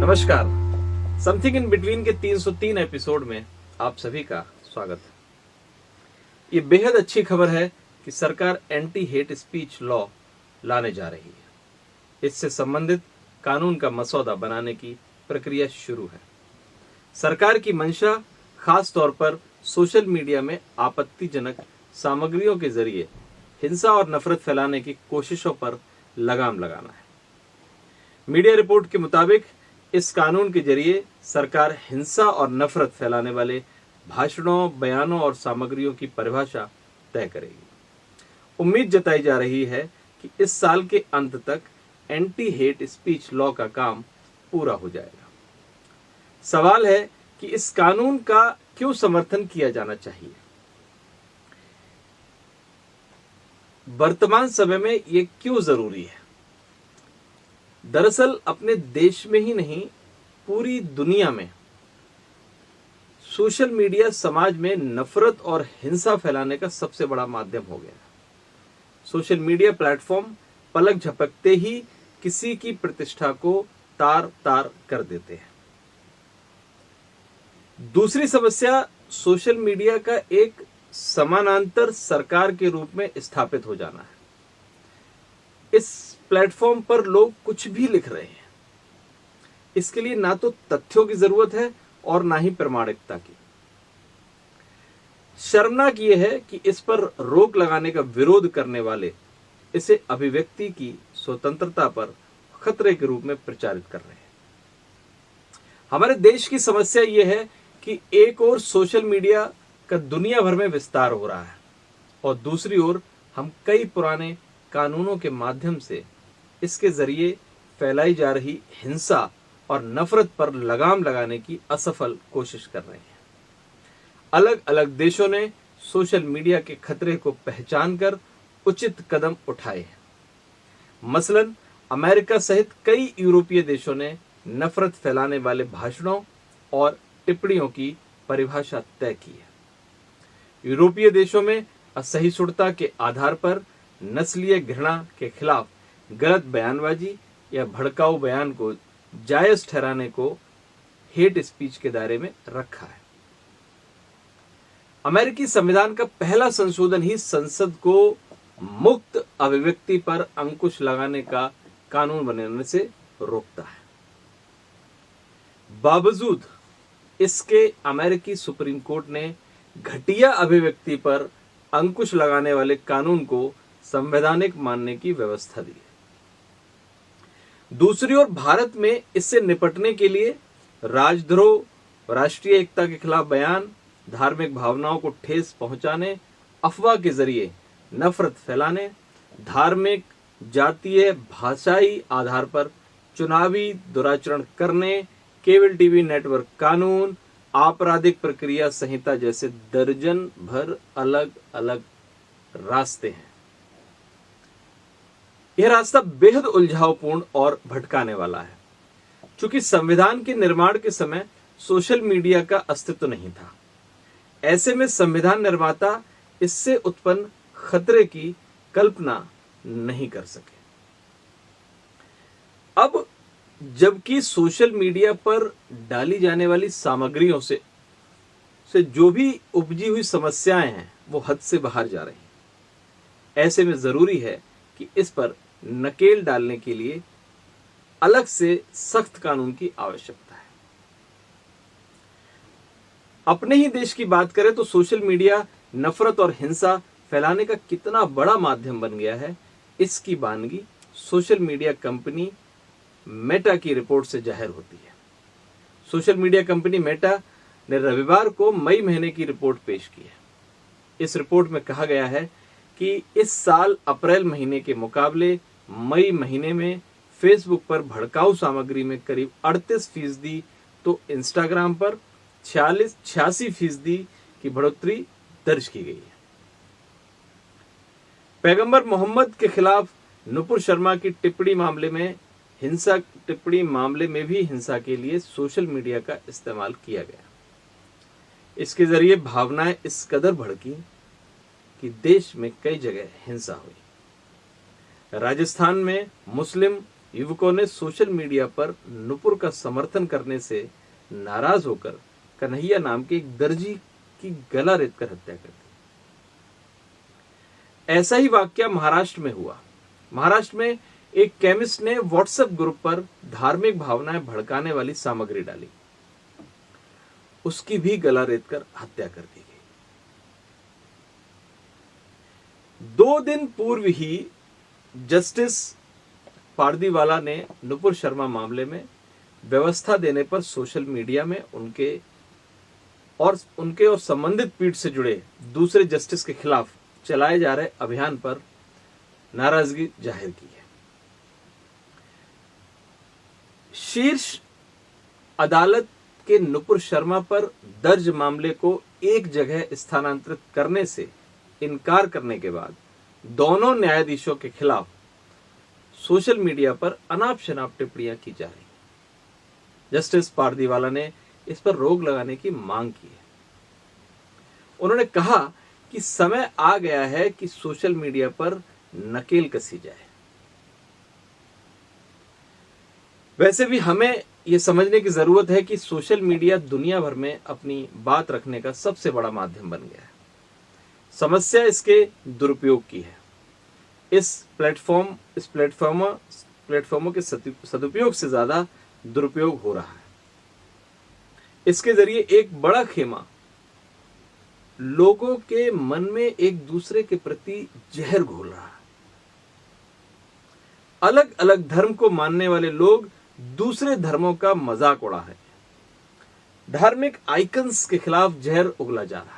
नमस्कार। Something in between के 303 episode में आप सभी का स्वागत है। ये बेहद अच्छी खबर है कि सरकार एंटी हेट स्पीच लॉ लाने जा रही है। इससे संबंधित कानून का मसौदा बनाने की प्रक्रिया शुरू है। सरकार की मंशा खास तौर पर सोशल मीडिया में आपत्तिजनक सामग्रियों के जरिए हिंसा और नफरत फैलाने की कोशिशों पर लगाम लगाना है। मीडिया रिपोर्ट के मुताबिक इस कानून के जरिए सरकार हिंसा और नफरत फैलाने वाले भाषणों, बयानों और सामग्रियों की परिभाषा तय करेगी। उम्मीद जताई जा रही है कि इस साल के अंत तक एंटी हेट स्पीच लॉ का काम पूरा हो जाएगा। सवाल है कि इस कानून का क्यों समर्थन किया जाना चाहिए। वर्तमान समय में यह क्यों जरूरी है? दरअसल अपने देश में ही नहीं, पूरी दुनिया में सोशल मीडिया समाज में नफरत और हिंसा फैलाने का सबसे बड़ा माध्यम हो गया है। सोशल मीडिया प्लेटफॉर्म पलक झपकते ही किसी की प्रतिष्ठा को तार तार कर देते हैं। दूसरी समस्या, सोशल मीडिया का एक समानांतर सरकार के रूप में स्थापित हो जाना है। इस प्लेटफॉर्म पर लोग कुछ भी लिख रहे हैं। इसके लिए ना तो तथ्यों की जरूरत है और ना ही प्रामाणिकता की। शर्मनाक यह है कि इस पर रोक लगाने का विरोध करने वाले इसे अभिव्यक्ति की स्वतंत्रता पर खतरे के रूप में प्रचारित कर रहे हैं। हमारे देश की समस्या यह है कि एक ओर सोशल मीडिया का दुनिया भर में विस्तार हो रहा है और दूसरी ओर हम कई पुराने कानूनों के माध्यम से इसके जरिए फैलाई जा रही हिंसा और नफरत पर लगाम लगाने की असफल कोशिश कर रहे हैं। अलग अलग देशों ने सोशल मीडिया के खतरे को पहचानकर उचित कदम उठाए हैं। मसलन अमेरिका सहित कई यूरोपीय देशों ने नफरत फैलाने वाले भाषणों और टिप्पणियों की परिभाषा तय की है। यूरोपीय देशों में असहिष्णुता के आधार पर नस्लीय घृणा के खिलाफ गलत बयानबाजी या भड़काऊ बयान को जायज ठहराने को हेट स्पीच के दायरे में रखा है। अमेरिकी संविधान का पहला संशोधन ही संसद को मुक्त अभिव्यक्ति पर अंकुश लगाने का कानून बनाने से रोकता है। बावजूद इसके अमेरिकी सुप्रीम कोर्ट ने घटिया अभिव्यक्ति पर अंकुश लगाने वाले कानून को संवैधानिक मानने की व्यवस्था दी है। दूसरी ओर भारत में इससे निपटने के लिए राजद्रोह, राष्ट्रीय एकता के खिलाफ बयान, धार्मिक भावनाओं को ठेस पहुंचाने, अफवाह के जरिए नफरत फैलाने, धार्मिक, जातीय, भाषाई आधार पर चुनावी दुराचरण करने, केबल टीवी नेटवर्क कानून, आपराधिक प्रक्रिया संहिता जैसे दर्जन भर अलग अलग रास्ते हैं। यह रास्ता बेहद उलझावपूर्ण और भटकाने वाला है। चूंकि संविधान के निर्माण के समय सोशल मीडिया का अस्तित्व नहीं था, ऐसे में संविधान निर्माता इससे उत्पन्न खतरे की कल्पना नहीं कर सके। अब जबकि सोशल मीडिया पर डाली जाने वाली सामग्रियों से जो भी उपजी हुई समस्याएं हैं वो हद से बाहर जा रही हैं। ऐसे में जरूरी है कि इस पर नकेल डालने के लिए अलग से सख्त कानून की आवश्यकता है। अपने ही देश की बात करें तो सोशल मीडिया नफरत और हिंसा फैलाने का कितना बड़ा माध्यम बन गया है, इसकी बानगी सोशल मीडिया कंपनी मेटा की रिपोर्ट से जाहिर होती है। सोशल मीडिया कंपनी मेटा ने रविवार को मई महीने की रिपोर्ट पेश की है। इस रिपोर्ट में कहा गया है कि इस साल अप्रैल महीने के मुकाबले मई महीने में फेसबुक पर भड़काऊ सामग्री में करीब 38% तो इंस्टाग्राम पर 86% की बढ़ोतरी दर्ज की गई है। पैगंबर मोहम्मद के खिलाफ नुपुर शर्मा की टिप्पणी मामले में भी हिंसा के लिए सोशल मीडिया का इस्तेमाल किया गया। इसके जरिए भावनाएं इस कदर भड़की कि देश में कई जगह हिंसा हुई। राजस्थान में मुस्लिम युवकों ने सोशल मीडिया पर नुपुर का समर्थन करने से नाराज होकर कन्हैया नाम के एक दर्जी की गला रेतकर हत्या कर दी। ऐसा ही वाकया महाराष्ट्र में हुआ। महाराष्ट्र में एक केमिस्ट ने व्हाट्सएप ग्रुप पर धार्मिक भावनाएं भड़काने वाली सामग्री डाली, उसकी भी गला रेतकर हत्या कर दी गई। 2 दिन पूर्व ही जस्टिस पारदीवाला ने नुपुर शर्मा मामले में व्यवस्था देने पर सोशल मीडिया में उनके और संबंधित पीठ से जुड़े दूसरे जस्टिस के खिलाफ चलाए जा रहे अभियान पर नाराजगी जाहिर की है। शीर्ष अदालत के नुपुर शर्मा पर दर्ज मामले को एक जगह स्थानांतरित करने से इनकार करने के बाद दोनों न्यायाधीशों के खिलाफ सोशल मीडिया पर अनाप शनाप टिप्पणियां की जा रही। जस्टिस पारदीवाला ने इस पर रोक लगाने की मांग की है। उन्होंने कहा कि समय आ गया है कि सोशल मीडिया पर नकेल कसी जाए। वैसे भी हमें यह समझने की जरूरत है कि सोशल मीडिया दुनिया भर में अपनी बात रखने का सबसे बड़ा माध्यम बन गया है। समस्या इसके दुरुपयोग की है। इस प्लेटफॉर्मों के सदुपयोग से ज्यादा दुरुपयोग हो रहा है। इसके जरिए एक बड़ा खेमा लोगों के मन में एक दूसरे के प्रति जहर घोल रहा है। अलग अलग धर्म को मानने वाले लोग दूसरे धर्मों का मजाक उड़ा है। धार्मिक आइकन्स के खिलाफ जहर उगला जा रहा है।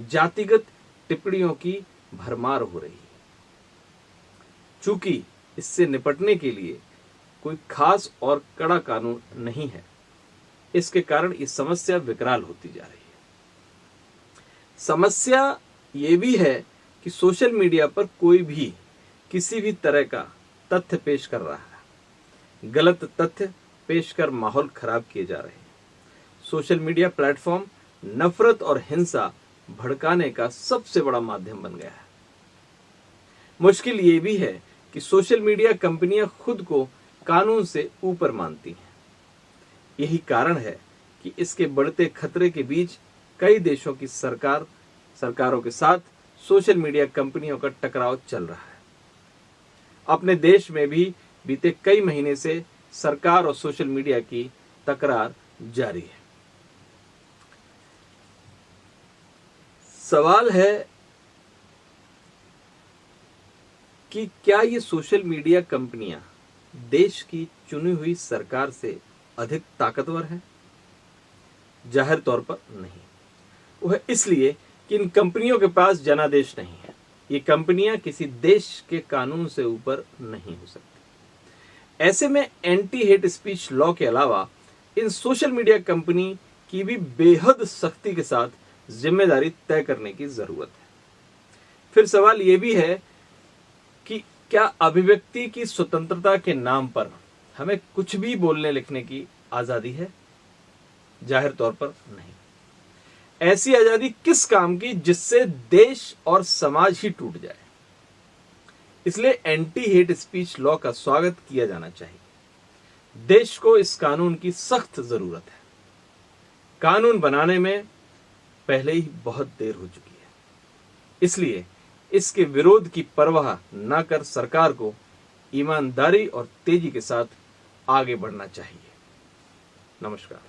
जातिगत टिप्पणियों की भरमार हो रही है। चूंकि इससे निपटने के लिए कोई खास और कड़ा कानून नहीं है, इसके कारण ये समस्या विकराल होती जा रही है। समस्या ये भी है कि सोशल मीडिया पर कोई भी किसी भी तरह का तथ्य पेश कर रहा है। गलत तथ्य पेश कर माहौल खराब किए जा रहे हैं। सोशल मीडिया प्लेटफॉर्म नफरत और हिंसा भड़काने का सबसे बड़ा माध्यम बन गया है। मुश्किल ये भी है कि सोशल मीडिया कंपनियां खुद को कानून से ऊपर मानती हैं। यही कारण है कि इसके बढ़ते खतरे के बीच कई देशों की सरकारों के साथ सोशल मीडिया कंपनियों का टकराव चल रहा है। अपने देश में भी बीते कई महीने से सरकार और सोशल मीडिया की तकरार जारी है। सवाल है कि क्या ये सोशल मीडिया कंपनियां देश की चुनी हुई सरकार से अधिक ताकतवर है? जाहिर तौर पर नहीं। वह इसलिए कि इन कंपनियों के पास जनादेश नहीं है। ये कंपनियां किसी देश के कानून से ऊपर नहीं हो सकती। ऐसे में एंटी हेट स्पीच लॉ के अलावा इन सोशल मीडिया कंपनी की भी बेहद सख्ती के साथ जिम्मेदारी तय करने की जरूरत है। फिर सवाल यह भी है कि क्या अभिव्यक्ति की स्वतंत्रता के नाम पर हमें कुछ भी बोलने लिखने की आजादी है? जाहिर तौर पर नहीं। ऐसी आजादी किस काम की जिससे देश और समाज ही टूट जाए? इसलिए एंटी हेट स्पीच लॉ का स्वागत किया जाना चाहिए। देश को इस कानून की सख्त जरूरत है। कानून बनाने में पहले ही बहुत देर हो चुकी है। इसलिए इसके विरोध की परवाह न कर सरकार को ईमानदारी और तेजी के साथ आगे बढ़ना चाहिए। नमस्कार।